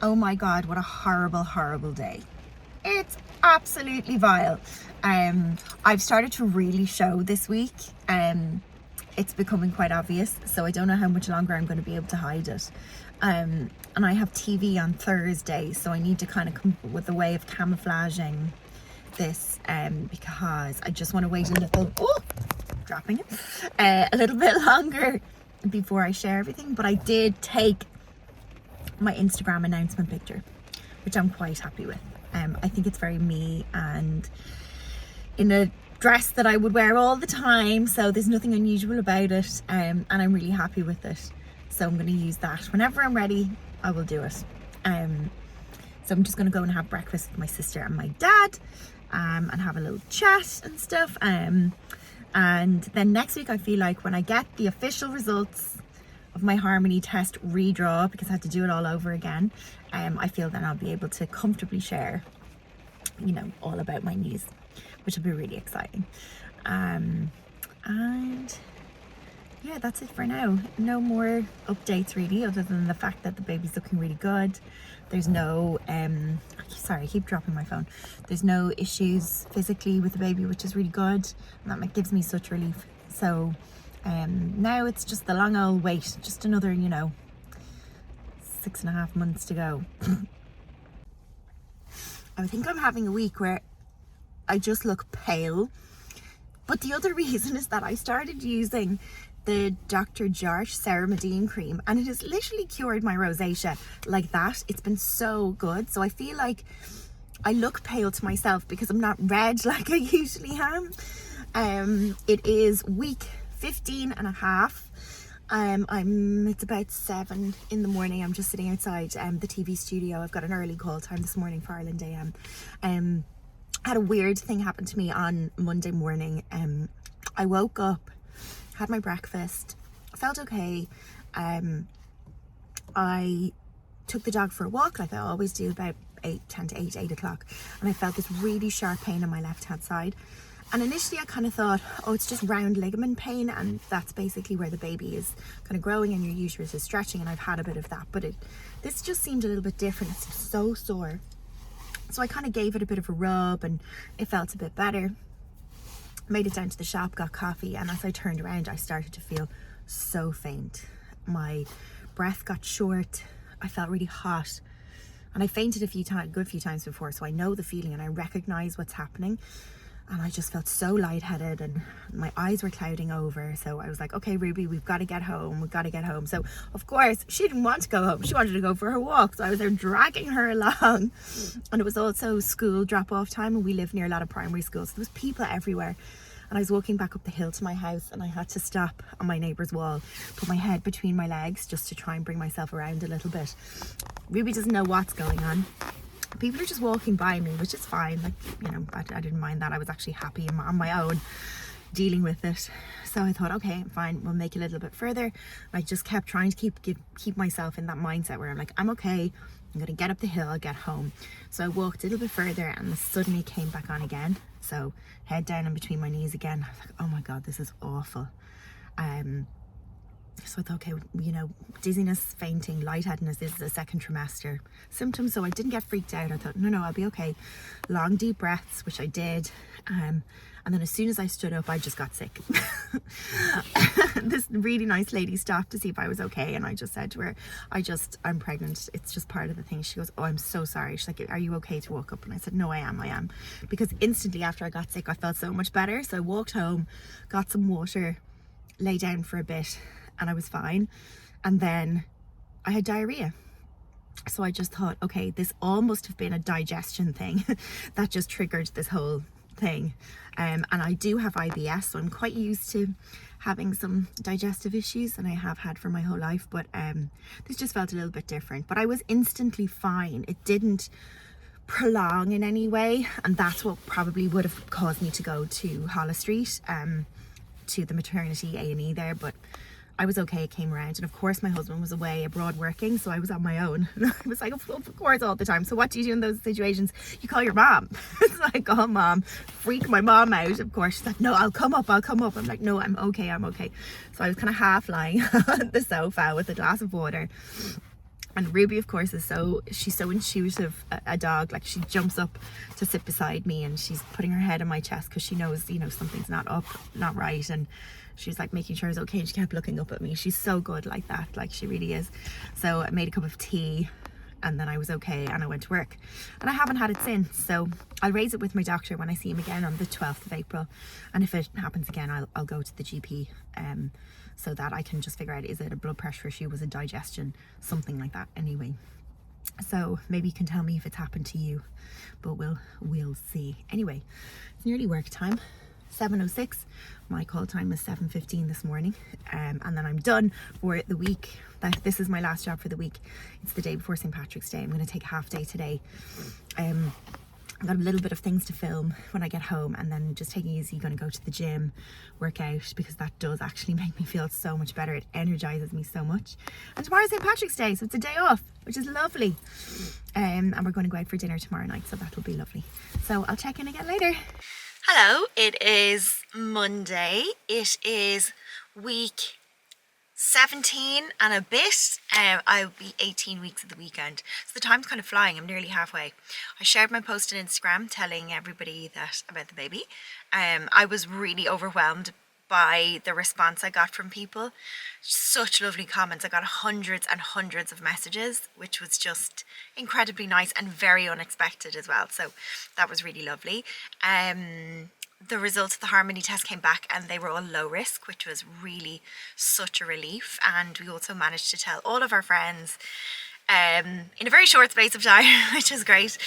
Oh my God, what a horrible day. It's absolutely vile. I've started to really show this week. It's becoming quite obvious, so I don't know how much longer I'm going to be able to hide it. And I have TV on Thursday, so I need to kind of come up with a way of camouflaging this, because I just want to wait a little bit longer before I share everything. But I did take my Instagram announcement picture, which I'm quite happy with. I think it's very me, and in a dress that I would wear all the time, so there's nothing unusual about it, and I'm really happy with it. So I'm going to use that whenever I'm ready. I will do it. So I'm just going to go and have breakfast with my sister and my dad, and have a little chat and stuff. And then next week, I feel like when I get the official results of my harmony test redraw, because I had to do it all over again, I feel then I'll be able to comfortably share, all about my knees, which will be really exciting. And yeah, that's it for now. No more updates really, other than the fact that the baby's looking really good. There's no sorry, I keep dropping my phone. There's no issues physically with the baby, which is really good, and that gives me such relief. So now it's just the long old wait, just another 6.5 months to go. I think I'm having a week where I just look pale, but the other reason is that I started using the Dr. Jart Ceramidine cream, and it has literally cured my rosacea like that. It's been so good. So I feel like I look pale to myself because I'm not red like I usually am. It is week 15 and a half. It's about 7 in the morning. I'm just sitting outside the TV studio. I've got an early call time this morning for Ireland AM. Had a weird thing happen to me on Monday morning. I woke up, had my breakfast, felt okay. I took the dog for a walk like I always do, about 10 to 8 o'clock, and I felt this really sharp pain on my left hand side. And initially I kind of thought, oh, it's just round ligament pain, and that's basically where the baby is kind of growing and your uterus is stretching, and I've had a bit of that, but this just seemed a little bit different. It's so sore. So I kind of gave it a bit of a rub and it felt a bit better. Made it down to the shop, got coffee, and as I turned around, I started to feel so faint. My breath got short. I felt really hot, and I fainted a good few times before, so I know the feeling and I recognize what's happening. And I just felt so lightheaded and my eyes were clouding over. So I was like, okay, Ruby, we've got to get home. So of course she didn't want to go home. She wanted to go for her walk. So I was there dragging her along. And it was also school drop off time, and we live near a lot of primary schools. So there was people everywhere. And I was walking back up the hill to my house, and I had to stop on my neighbour's wall, put my head between my legs just to try and bring myself around a little bit. Ruby doesn't know what's going on. People are just walking by me, which is fine. I didn't mind that. I was actually happy on my own dealing with it. So I thought, okay, fine, we'll make it a little bit further. I just kept trying to keep myself in that mindset where I'm like, I'm okay, I'm gonna get up the hill, I'll get home. So I walked a little bit further, and suddenly came back on again. So head down in between my knees again. I was like, oh my God, this is awful. So I thought, okay, dizziness, fainting, lightheadedness, this is a second trimester symptom. So I didn't get freaked out. I thought, no, I'll be okay. Long deep breaths, which I did. And then as soon as I stood up, I just got sick. This really nice lady stopped to see if I was okay. And I just said to her, I'm pregnant. It's just part of the thing. She goes, oh, I'm so sorry. She's like, are you okay to walk up? And I said, no, I am. Because instantly after I got sick, I felt so much better. So I walked home, got some water, lay down for a bit, and I was fine. And then I had diarrhea. So I just thought, okay, this all must have been a digestion thing that just triggered this whole thing. And I do have IBS, so I'm quite used to having some digestive issues, and I have had for my whole life, but this just felt a little bit different. But I was instantly fine. It didn't prolong in any way, and that's what probably would have caused me to go to Holles Street, to the maternity A&E there. But I was okay, it came around. And of course my husband was away abroad working, so I was on my own. And I was like, of course, all the time. So what do you do in those situations? You call your mom. So I call mom, freak my mom out. Of course, she's like, no, I'll come up. I'm like, no, I'm okay. So I was kind of half lying on the sofa with a glass of water. And Ruby, of course, she's so intuitive, a dog. Like, she jumps up to sit beside me and she's putting her head on my chest because she knows, you know, something's not right. And she's like making sure it's okay. And she kept looking up at me. She's so good like that. Like, she really is. So I made a cup of tea and then I was okay and I went to work. And I haven't had it since. So I'll raise it with my doctor when I see him again on the 12th of April. And if it happens again, I'll go to the GP. So that I can just figure out, is it a blood pressure issue, was it digestion, something like that anyway. So maybe you can tell me if it's happened to you, but we'll see. Anyway, it's nearly work time, 7:06. My call time was 7:15 this morning, and then I'm done for the week. This is my last job for the week. It's the day before St. Patrick's Day. I'm going to take a half day today. I've got a little bit of things to film when I get home, and then just taking it easy, going to go to the gym, work out, because that does actually make me feel so much better. It energizes me so much. And tomorrow's St. Patrick's Day, so it's a day off, which is lovely. And we're going to go out for dinner tomorrow night, so that'll be lovely. So I'll check in again later. Hello, it is Monday. It is week 17 and a bit. I'll be 18 weeks at the weekend, so the time's kind of flying. I'm nearly halfway. I shared my post on Instagram telling everybody about the baby. I was really overwhelmed by the response I got from people. Such lovely comments. I got hundreds and hundreds of messages, which was just incredibly nice and very unexpected as well, so that was really lovely. The results of the Harmony test came back and they were all low risk, which was really such a relief. And we also managed to tell all of our friends in a very short space of time, which is great.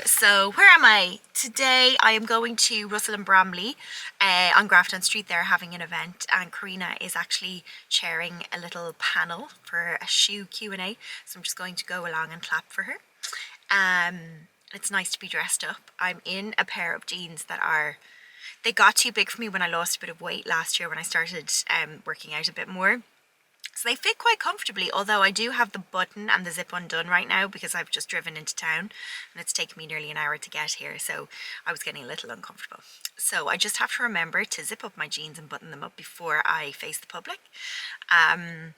So where am I? Today I am going to Russell and Bromley on Grafton Street. They're having an event, and Karina is actually chairing a little panel for a shoe Q&A. So I'm just going to go along and clap for her. It's nice to be dressed up. I'm in a pair of jeans they got too big for me when I lost a bit of weight last year when I started working out a bit more. So they fit quite comfortably, although I do have the button and the zip undone right now because I've just driven into town and it's taken me nearly an hour to get here, so I was getting a little uncomfortable. So I just have to remember to zip up my jeans and button them up before I face the public. And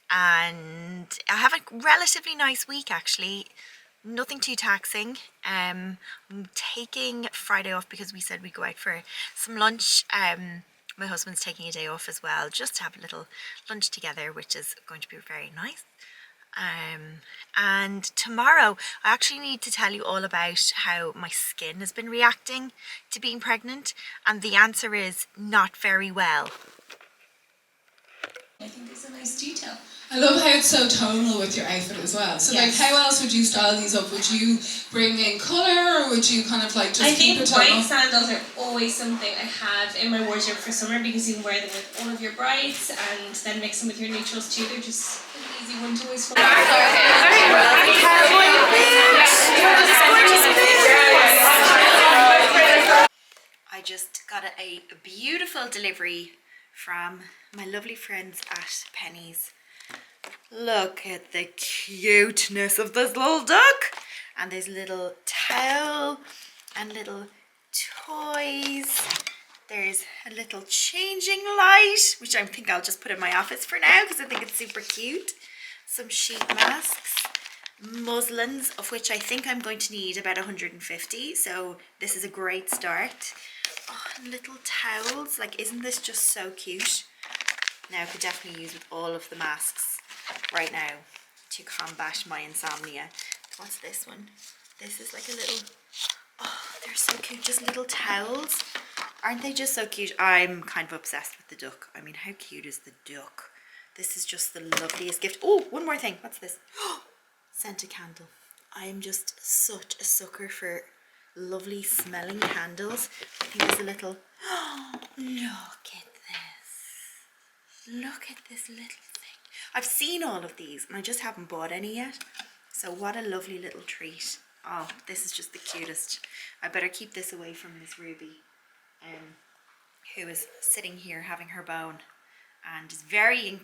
I have a relatively nice week actually. Nothing too taxing. I'm taking Friday off because we said we'd go out for some lunch. My husband's taking a day off as well, just to have a little lunch together, which is going to be very nice. And tomorrow I actually need to tell you all about how my skin has been reacting to being pregnant, and the answer is not very well. I think it's a nice detail. I love how it's so tonal with your outfit as well. So yes. Like, how else would you style these up? Would you bring in colour, or would you kind of like just keep it tonal? I think white sandals are always something I have in my wardrobe for summer because you can wear them with all of your brights and then mix them with your neutrals too. They're just an easy one to always wear. I just got a beautiful delivery from my lovely friends at Penny's. Look at the cuteness of this little duck, and there's little towel and little toys. There's a little changing light, which I think I'll just put in my office for now because I think it's super cute. Some sheet masks, muslins, of which I think I'm going to need about 150, so this is a great start. Oh, and little towels, like, isn't this just so cute? Now I could definitely use with all of the masks right now to combat my insomnia. What's this one? This is like a little, oh, they're so cute, just little towels. Aren't they just so cute? I'm kind of obsessed with the duck. I mean, how cute is the duck? This is just the loveliest gift. Oh, one more thing. What's this? Scented candle. I am just such a sucker for lovely smelling candles. I think there's a little, oh, look at this. Look at this little thing. I've seen all of these and I just haven't bought any yet. So what a lovely little treat. Oh, this is just the cutest. I better keep this away from Miss Ruby, who is sitting here having her bone and is very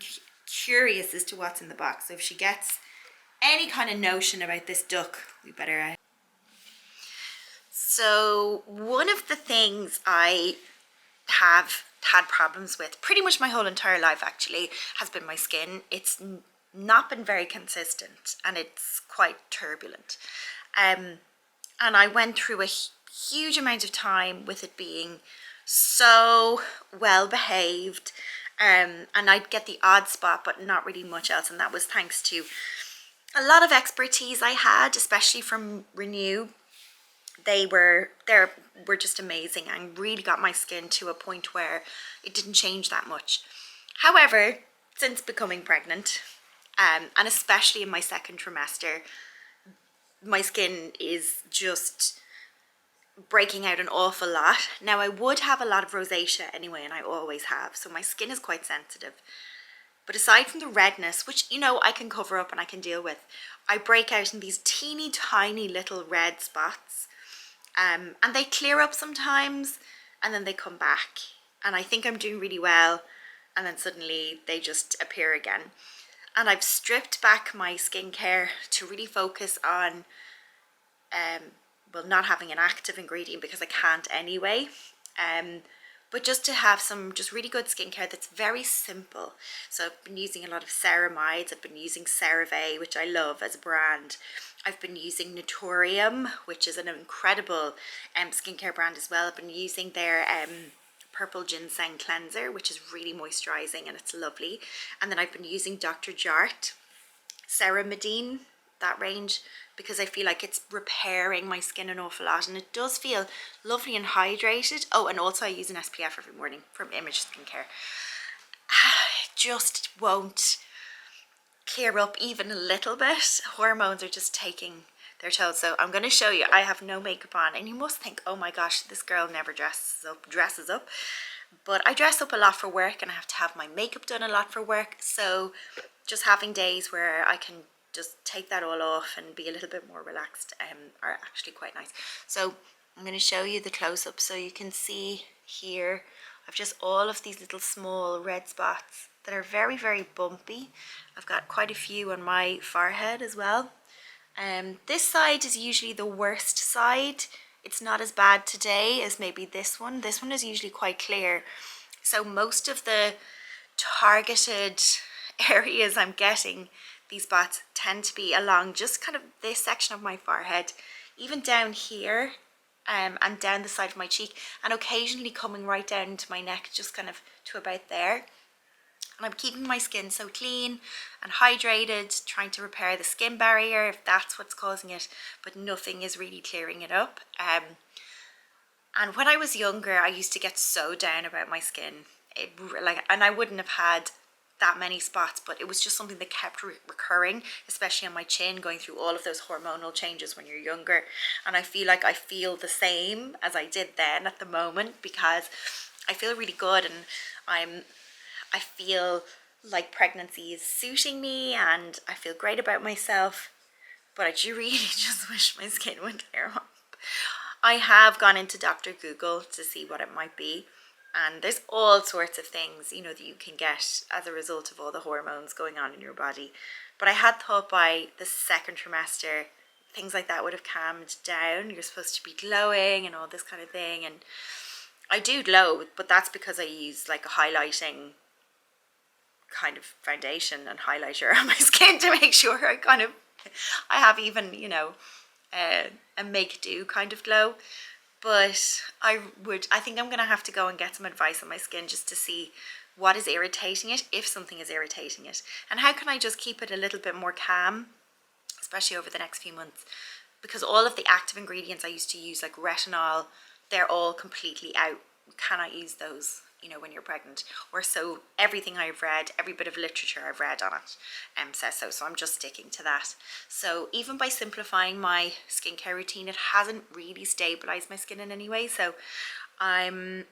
curious as to what's in the box. So if she gets any kind of notion about this duck, we better... So one of the things I have had problems with pretty much my whole entire life actually has been my skin. It's not been very consistent, and it's quite turbulent. And I went through a huge amount of time with it being so well behaved, and I'd get the odd spot but not really much else, and that was thanks to a lot of expertise I had, especially from Renew. They were just amazing and really got my skin to a point where it didn't change that much. However, since becoming pregnant, and especially in my second trimester, my skin is just breaking out an awful lot. Now, I would have a lot of rosacea anyway, and I always have, so my skin is quite sensitive. But aside from the redness, which, you know, I can cover up and I can deal with, I break out in these teeny tiny little red spots, and they clear up sometimes and then they come back, and I think I'm doing really well, and then suddenly they just appear again. And I've stripped back my skincare to really focus on well, not having an active ingredient because I can't anyway, but just to have some just really good skincare that's very simple. So I've been using a lot of ceramides. I've been using CeraVe, which I love as a brand. I've been using Naturium, which is an incredible skincare brand as well. I've been using their purple ginseng cleanser, which is really moisturizing and it's lovely. And then I've been using Dr. Jart Ceramidine, that range, because I feel like it's repairing my skin an awful lot, and it does feel lovely and hydrated. Oh, and also I use an SPF every morning from Image Skincare. It just won't clear up even a little bit. Hormones are just taking their toll. So I'm going to show you. I have no makeup on, and you must think, oh my gosh, this girl never dresses up. But I dress up a lot for work, and I have to have my makeup done a lot for work. So just having days where I can just take that all off and be a little bit more relaxed are actually quite nice. So I'm going to show you the close-up so you can see here. I've just all of these little small red spots that are very, very bumpy. I've got quite a few on my forehead as well. This side is usually the worst side. It's not as bad today as maybe this one. This one is usually quite clear. So most of the targeted areas I'm getting, these spots tend to be along just kind of this section of my forehead, even down here, and down the side of my cheek, and occasionally coming right down into my neck, just kind of to about there. And I'm keeping my skin so clean and hydrated, trying to repair the skin barrier if that's what's causing it, but nothing is really clearing it up. And when I was younger, I used to get so down about my skin. And I wouldn't have had that many spots, but it was just something that kept recurring, especially on my chin, going through all of those hormonal changes when you're younger. And I feel like I feel the same as I did then at the moment, because I feel really good, and I feel like pregnancy is suiting me, and I feel great about myself, but I do really just wish my skin would clear up. I have gone into Dr. Google to see what it might be, and there's all sorts of things, you know, that you can get as a result of all the hormones going on in your body. But I had thought by the second trimester, things like that would have calmed down. You're supposed to be glowing and all this kind of thing. And I do glow, but that's because I use like a highlighting kind of foundation and highlighter on my skin to make sure I have even, you know, a make do kind of glow. But I think I'm going to have to go and get some advice on my skin just to see what is irritating it, if something is irritating it. And how can I just keep it a little bit more calm, especially over the next few months. Because all of the active ingredients I used to use, like retinol, they're all completely out. You cannot use those, you know, when you're pregnant. Or so everything I've read, every bit of literature I've read on it says so. So I'm just sticking to that. So even by simplifying my skincare routine, it hasn't really stabilized my skin in any way. So I'm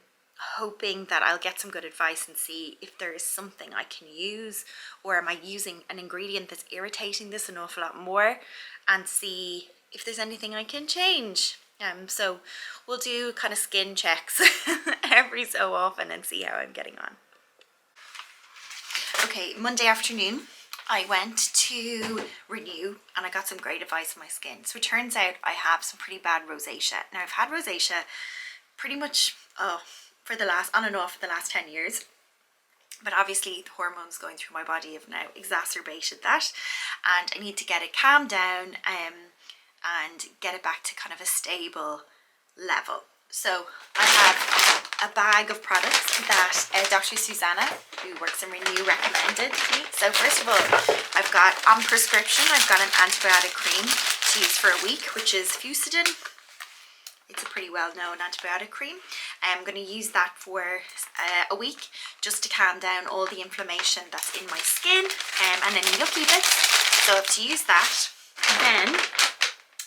hoping that I'll get some good advice and see if there is something I can use, or am I using an ingredient that's irritating this an awful lot more, and see if there's anything I can change. So we'll do kind of skin checks every so often and see how I'm getting on. Okay, Monday afternoon, I went to Renew and I got some great advice on my skin. So it turns out I have some pretty bad rosacea. Now I've had rosacea pretty much on and off for the last 10 years. But obviously the hormones going through my body have now exacerbated that, and I need to get it calmed down and get it back to kind of a stable level. So I have a bag of products that Dr. Susanna, who works in Renew, recommended to me. So first of all, I've got on prescription, I've got an antibiotic cream to use for a week, which is Fusidin. It's a pretty well-known antibiotic cream. I'm going to use that for a week just to calm down all the inflammation that's in my skin and any yucky bits. So I have to use that. Then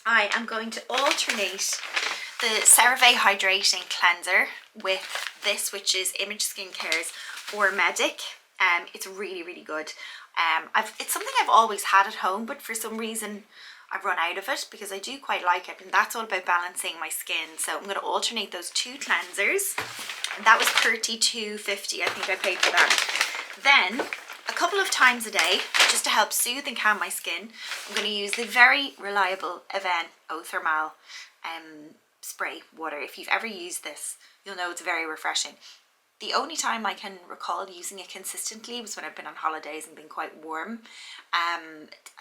I am going to alternate the CeraVe Hydrating Cleanser with this, which is Image Skincare's Medic. It's really, really good. It's something I've always had at home, but for some reason I've run out of it because I do quite like it, and that's all about balancing my skin. So I'm going to alternate those two cleansers, and that was $32.50 I think I paid for that. Then a couple of times a day, just to help soothe and calm my skin, I'm going to use the very reliable Aven Eau Thermal spray water. If you've ever used this, you'll know it's very refreshing. The only time I can recall using it consistently was when I've been on holidays and been quite warm,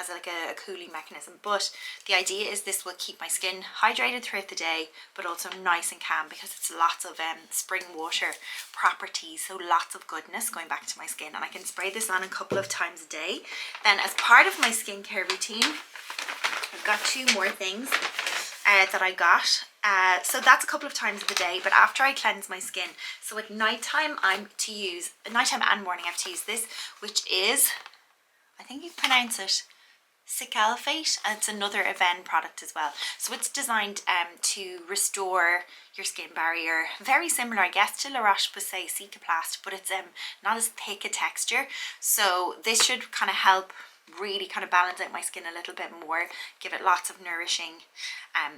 as like a cooling mechanism. But the idea is this will keep my skin hydrated throughout the day, but also nice and calm, because it's lots of spring water properties, so lots of goodness going back to my skin. And I can spray this on a couple of times a day. Then as part of my skincare routine, I've got two more things that I got. So that's a couple of times of the day, but after I cleanse my skin, so at nighttime nighttime and morning I have to use this, which is, I think you pronounce it Cicalicate, and it's another Aven product as well. So it's designed to restore your skin barrier, very similar I guess to La Roche-Posay Cicaplast, but it's not as thick a texture. So this should kind of help really kind of balance out my skin a little bit more, give it lots of nourishing,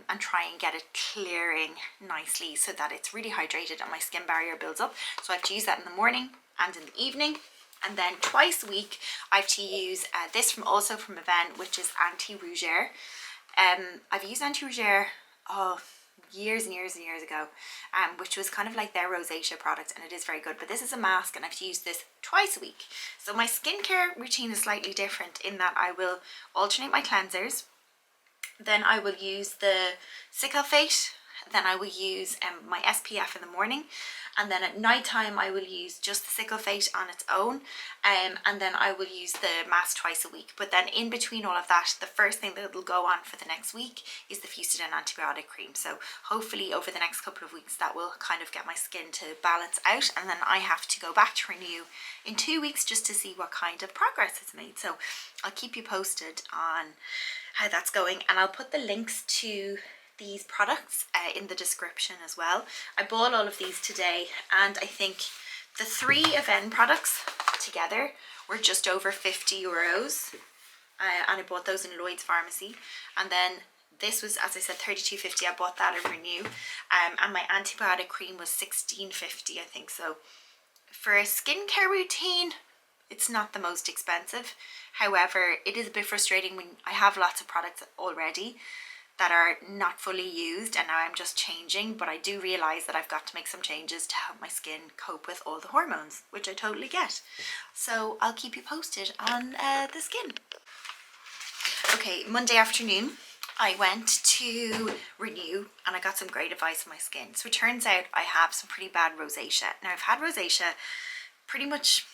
and try and get it clearing nicely so that it's really hydrated and my skin barrier builds up. So I have to use that in the morning and in the evening. And then twice a week I have to use this also from Aven, which is Anti-Rougeur. I've used Anti-Rougeur years and years and years ago, which was kind of like their Rosacea product, and it is very good. But this is a mask, and I have to use this twice a week. So my skincare routine is slightly different in that I will alternate my cleansers, then I will use the Cicalicate, then I will use my SPF in the morning, and then at night time I will use just the Cicalicate on its own, and then I will use the mask twice a week. But then in between all of that, the first thing that will go on for the next week is the Fusidin antibiotic cream. So hopefully over the next couple of weeks that will kind of get my skin to balance out, and then I have to go back to Renew in 2 weeks just to see what kind of progress is made. So I'll keep you posted on how that's going, and I'll put the links to these products in the description as well. I bought all of these today, and I think the 3 Aven products together were just over €50, and I bought those in Lloyd's Pharmacy. And then this was, as I said, $32.50. I bought that at Renew, and my antibiotic cream was $16.50 I think. So for a skincare routine, it's not the most expensive. However, it is a bit frustrating when I have lots of products already that are not fully used, and now I'm just changing. But I do realize that I've got to make some changes to help my skin cope with all the hormones, which I totally get. So I'll keep you posted on the skin. Okay, Monday afternoon I went to Renew and I got some great advice on my skin. So it turns out I have some pretty bad rosacea. Now I've had rosacea pretty much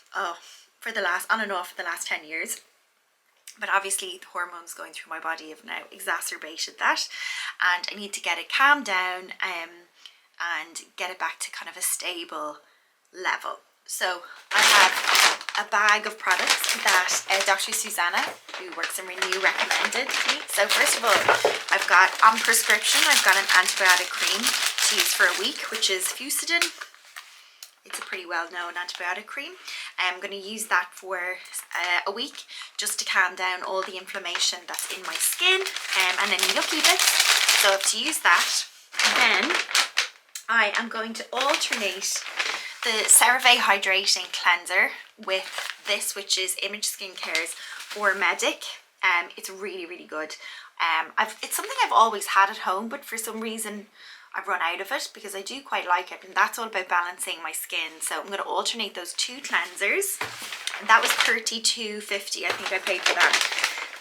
for the last, on and off for the last 10 years. But obviously the hormones going through my body have now exacerbated that, and I need to get it calmed down and get it back to kind of a stable level. So I have a bag of products that Dr. Susanna, who works in Renew, recommended to me. So first of all, I've got on prescription, I've got an antibiotic cream to use for a week, which is Fusidin. It's a pretty well-known antibiotic cream. I'm going to use that for a week just to calm down all the inflammation that's in my skin and any yucky bits. So I have to use that. Then I am going to alternate the CeraVe Hydrating Cleanser with this, which is Image Skincare's Medic. It's really, really good. It's something I've always had at home, but for some reason I've run out of it because I do quite like it, and that's all about balancing my skin. So I'm going to alternate those 2 cleansers, and that was $32.50 I think I paid for that.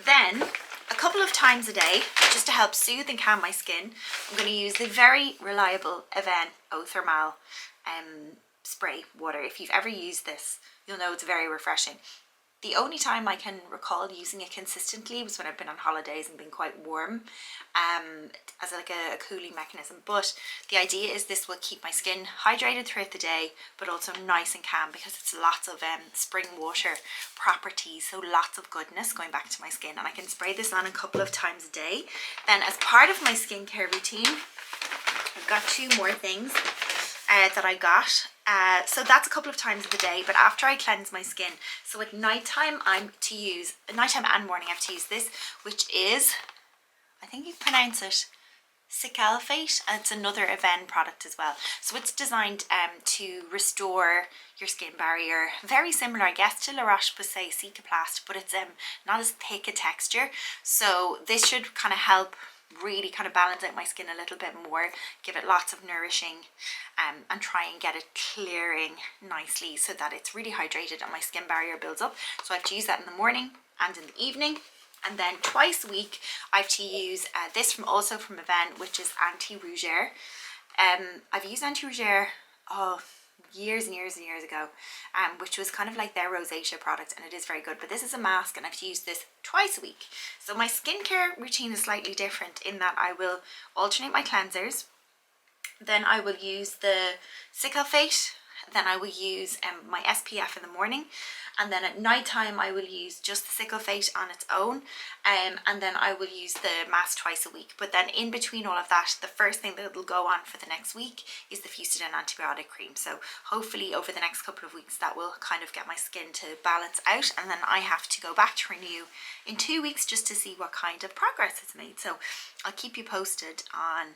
Then a couple of times a day, just to help soothe and calm my skin, I'm going to use the very reliable Avène Eau Thermale spray water. If you've ever used this, you'll know it's very refreshing. The only time I can recall using it consistently was when I've been on holidays and been quite warm, as like a cooling mechanism. But the idea is this will keep my skin hydrated throughout the day, but also nice and calm, because it's lots of spring water properties, so lots of goodness going back to my skin. And I can spray this on a couple of times a day. Then as part of my skincare routine, I've got 2 more things that I got. So that's a couple of times of the day, but after I cleanse my skin, so at nighttime nighttime and morning I have to use this, which is, I think you pronounce it Cicaphate, and it's another Avène product as well. So it's designed to restore your skin barrier, very similar I guess to La Roche-Posay Cicaplast, but it's not as thick a texture. So this should kind of help really kind of balance out my skin a little bit more, give it lots of nourishing, and try and get it clearing nicely so that it's really hydrated and my skin barrier builds up. So I have to use that in the morning and in the evening. And then twice a week I have to use this also from Avène, which is anti-rougeur. I've used anti-rougeur years and years and years ago, which was kind of like their Rosacea product, and it is very good. But this is a mask and I have to use this twice a week. So my skincare routine is slightly different in that I will alternate my cleansers, then I will use the Cicaphate, then I will use my SPF in the morning, and then at night time I will use just the Cicaphate on its own, and then I will use the mask twice a week. But then in between all of that, the first thing that will go on for the next week is the Fustatin antibiotic cream. So hopefully over the next couple of weeks that will kind of get my skin to balance out, and then I have to go back to renew in 2 weeks just to see what kind of progress it's made. So I'll keep you posted on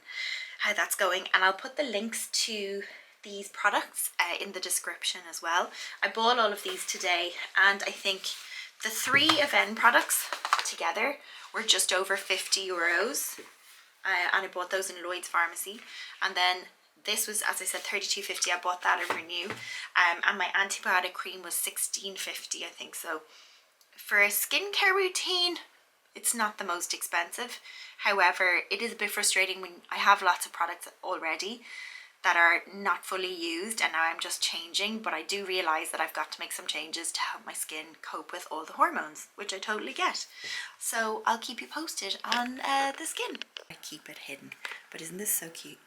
how that's going, and I'll put the links to these products in the description as well. I bought all of these today, and I think the 3 Avène products together were just over €50, and I bought those in Lloyd's Pharmacy. And then this was, as I said, $32.50. I bought that at Renew, and my antibiotic cream was $16.50 I think. So for a skincare routine, it's not the most expensive. However, it is a bit frustrating when I have lots of products already that are not fully used, and now I'm just changing. But I do realize that I've got to make some changes to help my skin cope with all the hormones, which I totally get. So I'll keep you posted on the skin. I keep it hidden, but isn't this so cute?